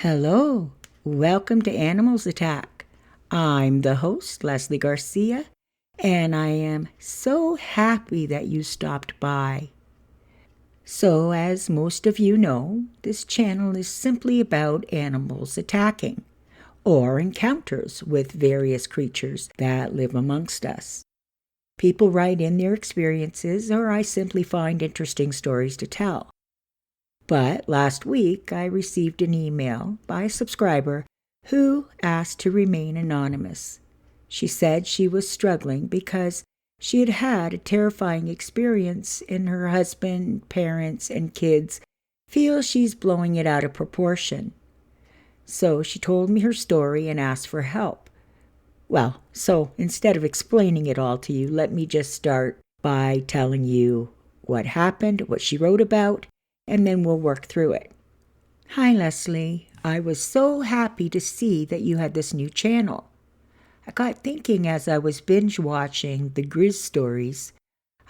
Hello, welcome to Animals Attack. I'm the host, Leslie Garcia, and I am so happy that you stopped by. So, as most of you know, this channel is simply about animals attacking or encounters with various creatures that live amongst us. People write in their experiences, or I simply find interesting stories to tell. But last week, I received an email by a subscriber who asked to remain anonymous. She said she was struggling because she had had a terrifying experience and her husband, parents, and kids feel she's blowing it out of proportion. So she told me her story and asked for help. Well, so instead of explaining it all to you, let me just start by telling you what happened, what she wrote about, and then we'll work through it. Hi, Leslie. I was so happy to see that you had this new channel. I got thinking as I was binge watching the Grizz stories,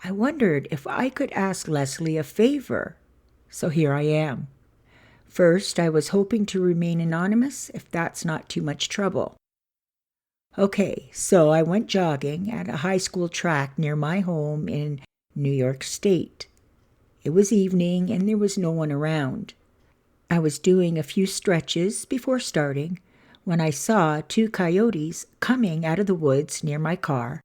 I wondered if I could ask Leslie a favor. So here I am. First, I was hoping to remain anonymous if that's not too much trouble. Okay, so I went jogging at a high school track near my home in New York State. It was evening and there was no one around. I was doing a few stretches before starting when I saw two coyotes coming out of the woods near my car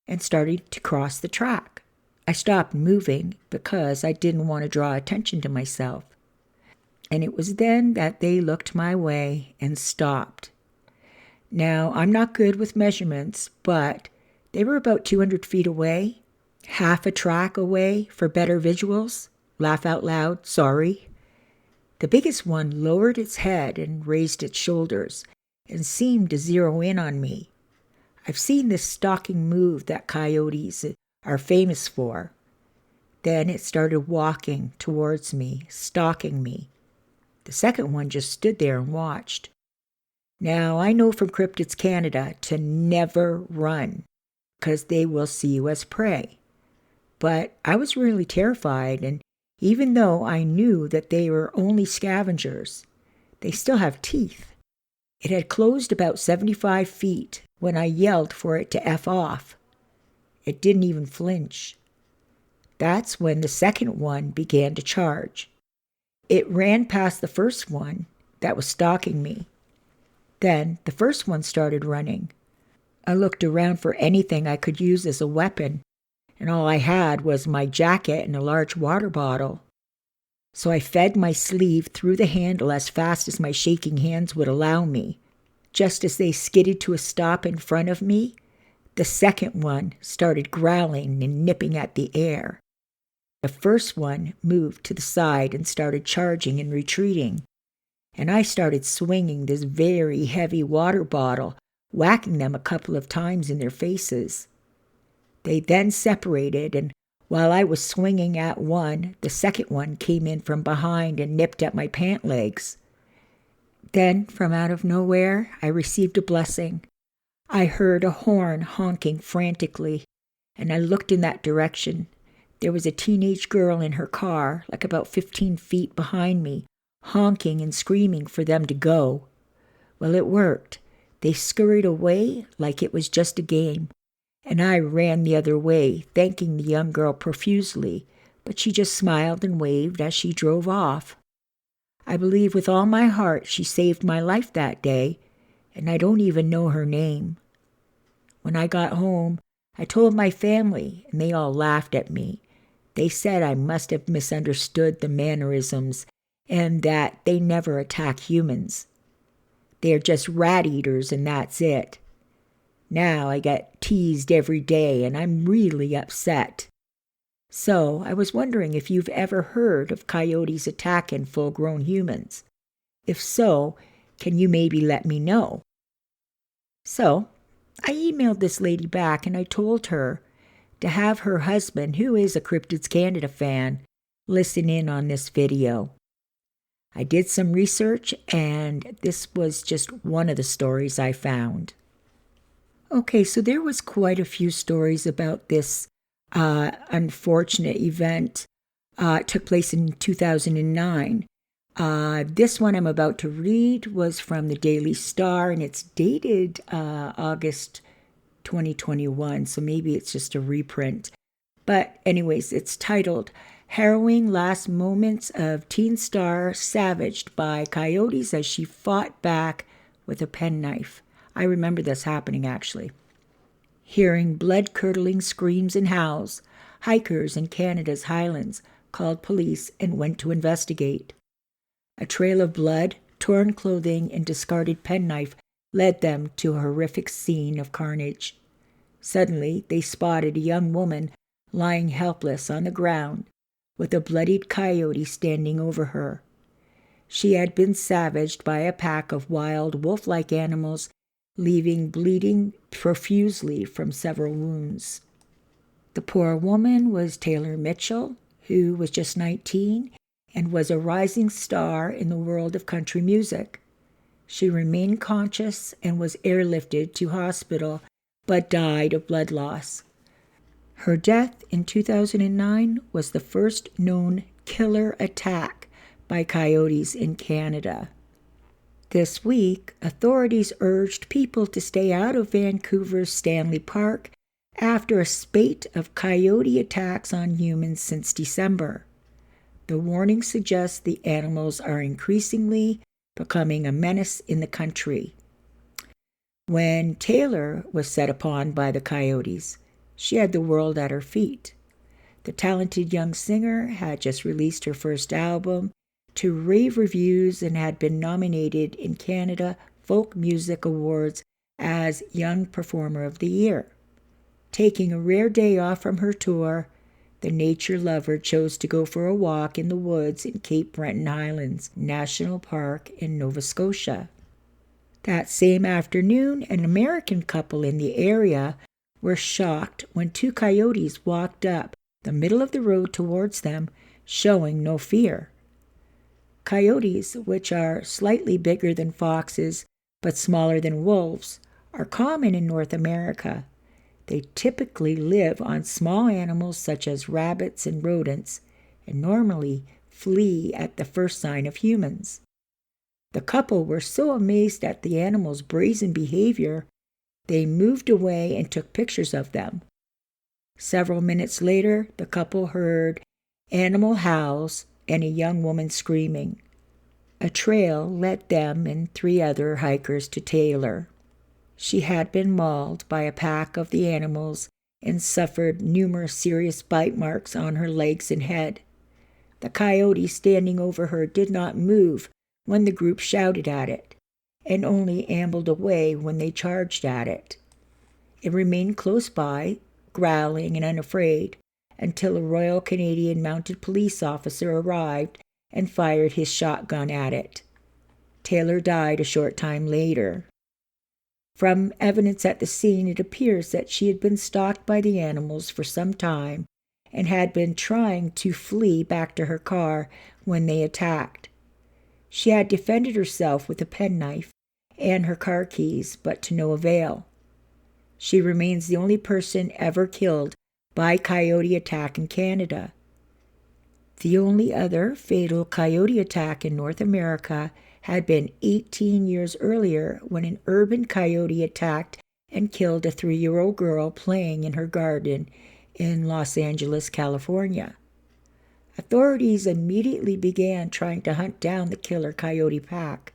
and started to cross the track. I stopped moving because I didn't want to draw attention to myself. And it was then that they looked my way and stopped. Now, I'm not good with measurements, but they were about 200 feet away. Half a track away for better visuals. Laugh out loud, sorry. The biggest one lowered its head and raised its shoulders and seemed to zero in on me. I've seen this stalking move that coyotes are famous for. Then it started walking towards me, stalking me. The second one just stood there and watched. Now, I know from Cryptids Canada to never run because they will see you as prey. But I was really terrified, and even though I knew that they were only scavengers, they still have teeth. It had closed about 75 feet when I yelled for it to F off. It didn't even flinch. That's when the second one began to charge. It ran past the first one that was stalking me. Then the first one started running. I looked around for anything I could use as a weapon, and all I had was my jacket and a large water bottle. So I fed my sleeve through the handle as fast as my shaking hands would allow me. Just as they skidded to a stop in front of me, the second one started growling and nipping at the air. The first one moved to the side and started charging and retreating. And I started swinging this very heavy water bottle, whacking them a couple of times in their faces. They then separated, and while I was swinging at one, the second one came in from behind and nipped at my pant legs. Then, from out of nowhere, I received a blessing. I heard a horn honking frantically, and I looked in that direction. There was a teenage girl in her car, like about 15 feet behind me, honking and screaming for them to go. Well, it worked. They scurried away like it was just a game. And I ran the other way, thanking the young girl profusely, but she just smiled and waved as she drove off. I believe with all my heart she saved my life that day, and I don't even know her name. When I got home, I told my family, and they all laughed at me. They said I must have misunderstood the mannerisms and that they never attack humans. They're just rat eaters and that's it. Now I get teased every day, and I'm really upset. So I was wondering if you've ever heard of coyotes attacking full-grown humans. If so, can you maybe let me know? So I emailed this lady back, and I told her to have her husband, who is a Cryptids Canada fan, listen in on this video. I did some research, and this was just one of the stories I found. Okay, so there was quite a few stories about this unfortunate event. It took place in 2009. This one I'm about to read was from the Daily Star, and it's dated August 2021, so maybe it's just a reprint. But anyways, it's titled Harrowing Last Moments of Teen Star Savaged by Coyotes as She Fought Back with a Penknife. I remember this happening, actually. Hearing blood-curdling screams and howls, hikers in Canada's Highlands called police and went to investigate. A trail of blood, torn clothing, and discarded penknife led them to a horrific scene of carnage. Suddenly, they spotted a young woman lying helpless on the ground, with a bloodied coyote standing over her. She had been savaged by a pack of wild wolf-like animals, leaving bleeding profusely from several wounds. The poor woman was Taylor Mitchel, who was just 19 and was a rising star in the world of country music. She remained conscious and was airlifted to hospital, but died of blood loss. Her death in 2009 was the first known killer attack by coyotes in Canada. This week, authorities urged people to stay out of Vancouver's Stanley Park after a spate of coyote attacks on humans since December. The warning suggests the animals are increasingly becoming a menace in the country. When Taylor was set upon by the coyotes, she had the world at her feet. The talented young singer had just released her first album to rave reviews and had been nominated in Canada Folk Music Awards as Young Performer of the Year. Taking a rare day off from her tour, the nature lover chose to go for a walk in the woods in Cape Breton Highlands National Park in Nova Scotia. That same afternoon, an American couple in the area were shocked when two coyotes walked up the middle of the road towards them, showing no fear. Coyotes, which are slightly bigger than foxes but smaller than wolves, are common in North America. They typically live on small animals such as rabbits and rodents, and normally flee at the first sign of humans. The couple were so amazed at the animals' brazen behavior, they moved away and took pictures of them. Several minutes later, the couple heard animal howls and a young woman screaming. A trail led them and 3 other hikers to Taylor. She had been mauled by a pack of the animals and suffered numerous serious bite marks on her legs and head. The coyote standing over her did not move when the group shouted at it, and only ambled away when they charged at it. It remained close by, growling and unafraid, until a Royal Canadian Mounted Police officer arrived and fired his shotgun at it. Taylor died a short time later. From evidence at the scene, it appears that she had been stalked by the animals for some time and had been trying to flee back to her car when they attacked. She had defended herself with a penknife and her car keys, but to no avail. She remains the only person ever killed by coyote attack in Canada. The only other fatal coyote attack in North America had been 18 years earlier when an urban coyote attacked and killed a 3-year-old girl playing in her garden in Los Angeles, California. Authorities immediately began trying to hunt down the killer coyote pack.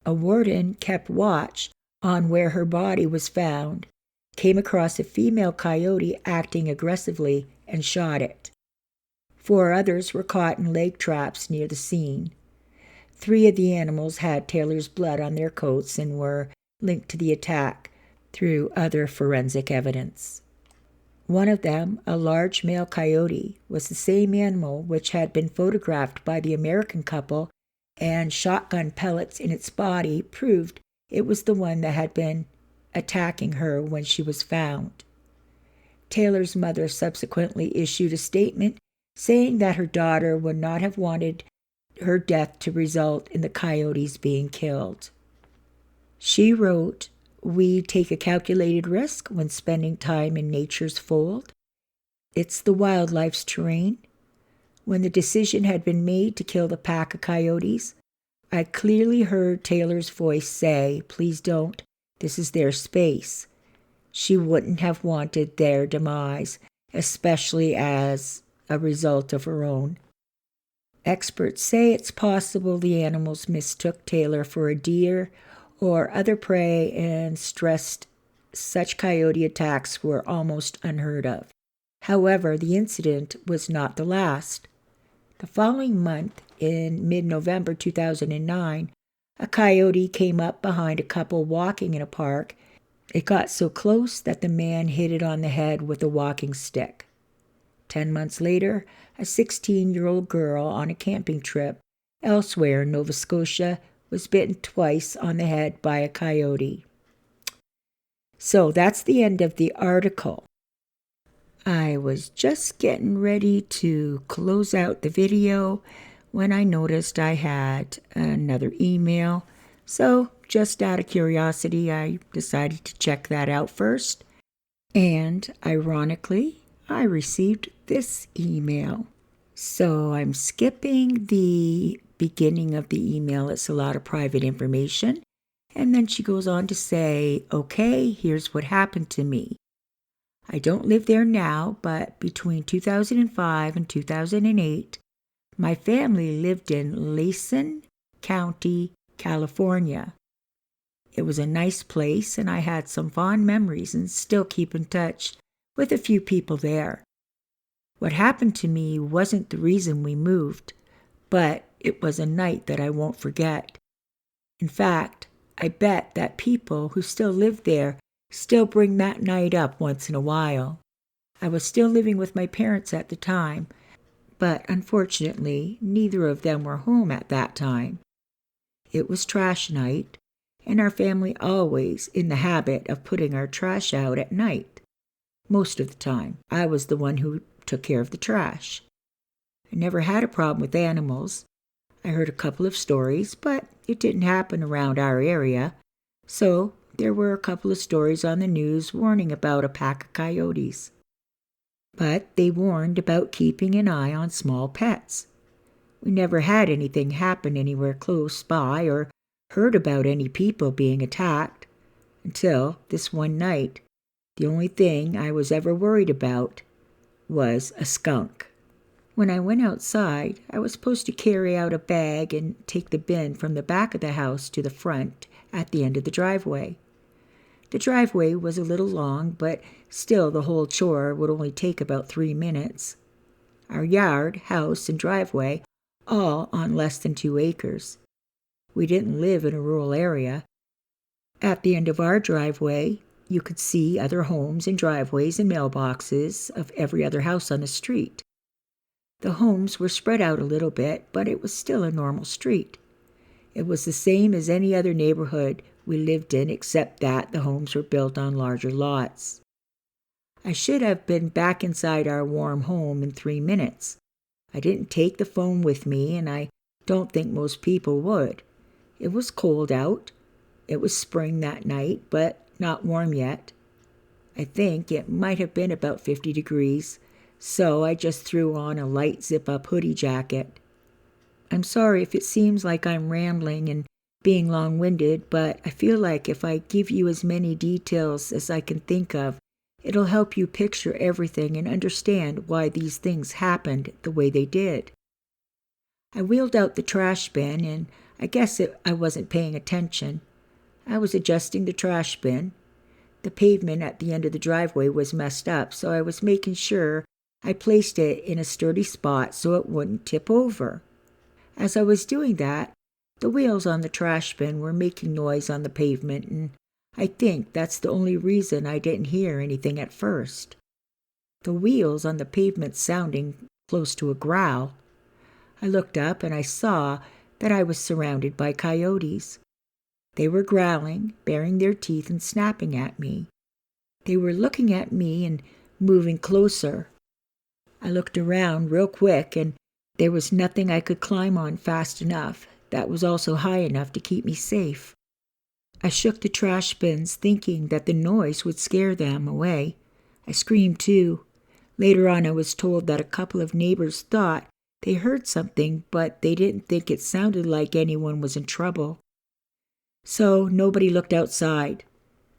A warden kept watch on where her body was found, came across a female coyote acting aggressively, and shot it. 4 others were caught in leg traps near the scene. 3 of the animals had Taylor's blood on their coats and were linked to the attack through other forensic evidence. One of them, a large male coyote, was the same animal which had been photographed by the American couple, and shotgun pellets in its body proved it was the one that had been attacking her when she was found. Taylor's mother subsequently issued a statement saying that her daughter would not have wanted her death to result in the coyotes being killed. She wrote, "We take a calculated risk when spending time in nature's fold. It's the wildlife's terrain. When the decision had been made to kill the pack of coyotes, I clearly heard Taylor's voice say, "Please don't. This is their space." She wouldn't have wanted their demise, especially as a result of her own. Experts say it's possible the animals mistook Taylor for a deer or other prey and stressed such coyote attacks were almost unheard of. However, the incident was not the last. The following month, in mid-November 2009, a coyote came up behind a couple walking in a park. It got so close that the man hit it on the head with a walking stick. 10 months later, a 16-year-old girl on a camping trip elsewhere in Nova Scotia was bitten twice on the head by a coyote. So that's the end of the article. I was just getting ready to close out the video when I noticed I had another email. So just out of curiosity, I decided to check that out first. And ironically, I received this email. So I'm skipping the beginning of the email. It's a lot of private information. And then she goes on to say, "Okay, here's what happened to me. I don't live there now, but between 2005 and 2008, my family lived in Laysan County, California. It was a nice place, and I had some fond memories and still keep in touch with a few people there. What happened to me wasn't the reason we moved, but it was a night that I won't forget. In fact, I bet that people who still live there still bring that night up once in a while. I was still living with my parents at the time, but unfortunately, neither of them were home at that time. It was trash night, and our family always in the habit of putting our trash out at night. Most of the time, I was the one who took care of the trash. I never had a problem with animals. I heard a couple of stories, but it didn't happen around our area. So there were a couple of stories on the news warning about a pack of coyotes. But they warned about keeping an eye on small pets. We never had anything happen anywhere close by or heard about any people being attacked until this one night. The only thing I was ever worried about was a skunk. When I went outside, I was supposed to carry out a bag and take the bin from the back of the house to the front at the end of the driveway. The driveway was a little long, but still the whole chore would only take about 3 minutes. Our yard, house, and driveway all on less than 2 acres. We didn't live in a rural area. At the end of our driveway, you could see other homes and driveways and mailboxes of every other house on the street. The homes were spread out a little bit, but it was still a normal street. It was the same as any other neighborhood we lived in, except that the homes were built on larger lots. I should have been back inside our warm home in 3 minutes. I didn't take the phone with me, and I don't think most people would. It was cold out. It was spring that night, but not warm yet. I think it might have been about 50 degrees, so I just threw on a light zip-up hoodie jacket. I'm sorry if it seems like I'm rambling and being long-winded, but I feel like if I give you as many details as I can think of, it'll help you picture everything and understand why these things happened the way they did. I wheeled out the trash bin, and I guess I wasn't paying attention. I was adjusting the trash bin. The pavement at the end of the driveway was messed up, so I was making sure I placed it in a sturdy spot so it wouldn't tip over. As I was doing that, the wheels on the trash bin were making noise on the pavement, and I think that's the only reason I didn't hear anything at first. The wheels on the pavement sounding close to a growl. I looked up and I saw that I was surrounded by coyotes. They were growling, baring their teeth and snapping at me. They were looking at me and moving closer. I looked around real quick, and there was nothing I could climb on fast enough that was also high enough to keep me safe. I shook the trash bins, thinking that the noise would scare them away. I screamed too. Later on, I was told that a couple of neighbors thought They heard something, but they didn't think it sounded like anyone was in trouble. So nobody looked outside.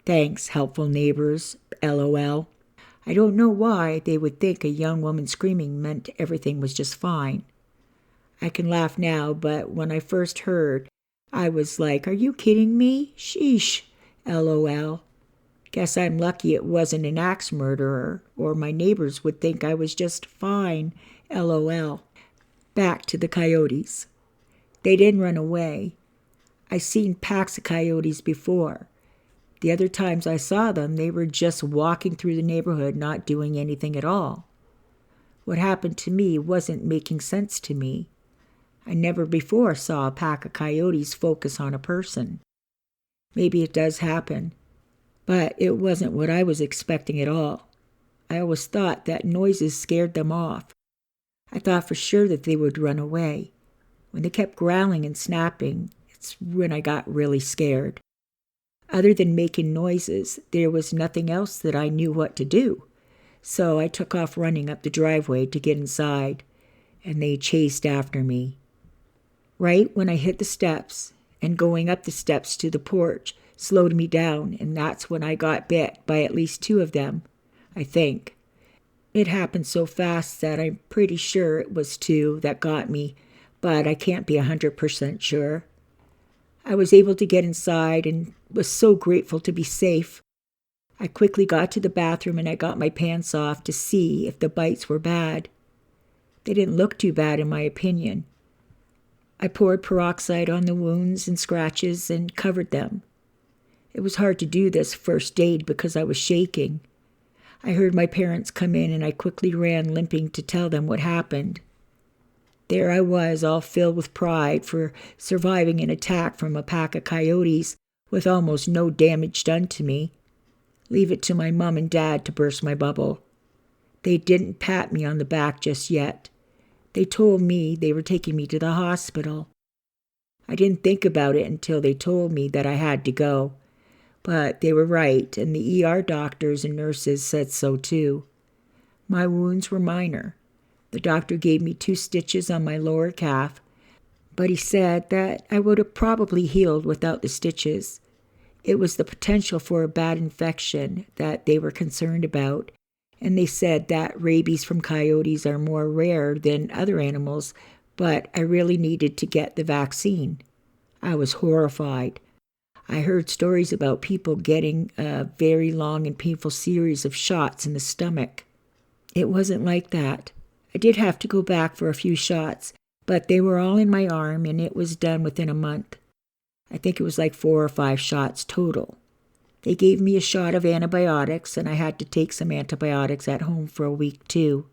Thanks, helpful neighbors, LOL. I don't know why they would think a young woman screaming meant everything was just fine. I can laugh now, but when I first heard, I was like, are you kidding me? Sheesh, LOL. Guess I'm lucky it wasn't an axe murderer, or my neighbors would think I was just fine, LOL. Back to the coyotes. They didn't run away. I seen packs of coyotes before. The other times I saw them, they were just walking through the neighborhood, not doing anything at all. What happened to me wasn't making sense to me. I never before saw a pack of coyotes focus on a person. Maybe it does happen, but it wasn't what I was expecting at all. I always thought that noises scared them off. I thought for sure that they would run away. When they kept growling and snapping, it's when I got really scared. Other than making noises, there was nothing else that I knew what to do. So I took off running up the driveway to get inside, and they chased after me. Right when I hit the steps, and going up the steps to the porch slowed me down, and that's when I got bit by at least 2 of them, I think. It happened so fast that I'm pretty sure it was 2 that got me, but I can't be 100% sure. I was able to get inside and was so grateful to be safe. I quickly got to the bathroom and I got my pants off to see if the bites were bad. They didn't look too bad in my opinion. I poured peroxide on the wounds and scratches and covered them. It was hard to do this first aid because I was shaking. I heard my parents come in and I quickly ran limping to tell them what happened. There I was, all filled with pride for surviving an attack from a pack of coyotes with almost no damage done to me. Leave it to my mom and dad to burst my bubble. They didn't pat me on the back just yet. They told me they were taking me to the hospital. I didn't think about it until they told me that I had to go. But they were right, and the ER doctors and nurses said so too. My wounds were minor. The doctor gave me 2 stitches on my lower calf, but he said that I would have probably healed without the stitches. It was the potential for a bad infection that they were concerned about, and they said that rabies from coyotes are more rare than other animals, but I really needed to get the vaccine. I was horrified. I heard stories about people getting a very long and painful series of shots in the stomach. It wasn't like that. I did have to go back for a few shots, but they were all in my arm and it was done within a month. I think it was like 4 or 5 shots total. They gave me a shot of antibiotics and I had to take some antibiotics at home for a week too.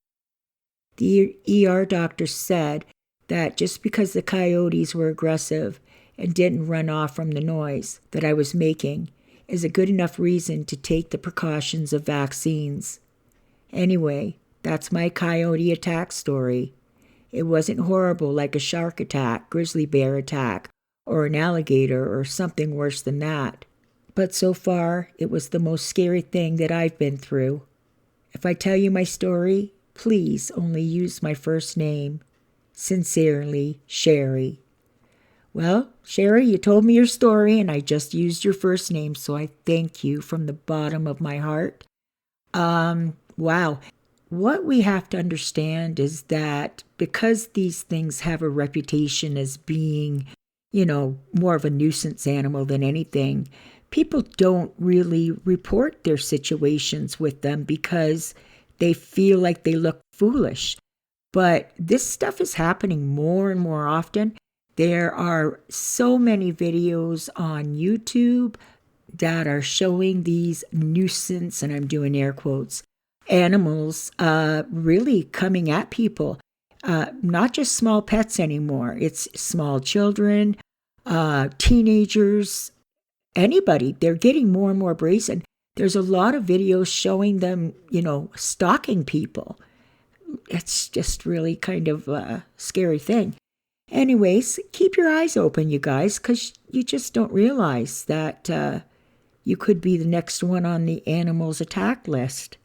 The ER doctor said that just because the coyotes were aggressive and didn't run off from the noise that I was making is a good enough reason to take the precautions of vaccines. Anyway, that's my coyote attack story. It wasn't horrible like a shark attack, grizzly bear attack, or an alligator or something worse than that. But so far, it was the most scary thing that I've been through. If I tell you my story, please only use my first name. Sincerely, Sherry. Well, Sherry, you told me your story and I just used your first name, so I thank you from the bottom of my heart. Wow. What we have to understand is that because these things have a reputation as being, more of a nuisance animal than anything, people don't really report their situations with them because they feel like they look foolish. But this stuff is happening more and more often. There are so many videos on YouTube that are showing these nuisance, and I'm doing air quotes, animals really coming at people. Not just small pets anymore. It's small children, teenagers, anybody. They're getting more and more brazen. There's a lot of videos showing them, stalking people. It's just really kind of a scary thing. Anyways, keep your eyes open, you guys, because you just don't realize that you could be the next one on the animals attack list.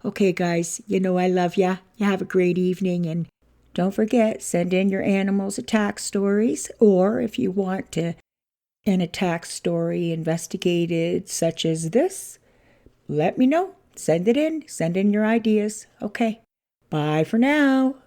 Okay, guys, I love ya. You have a great evening, and Don't forget, send in your animals' attack stories, or if you want an attack story investigated such as this, let me know. Send it in. Send in your ideas. Okay. Bye for now.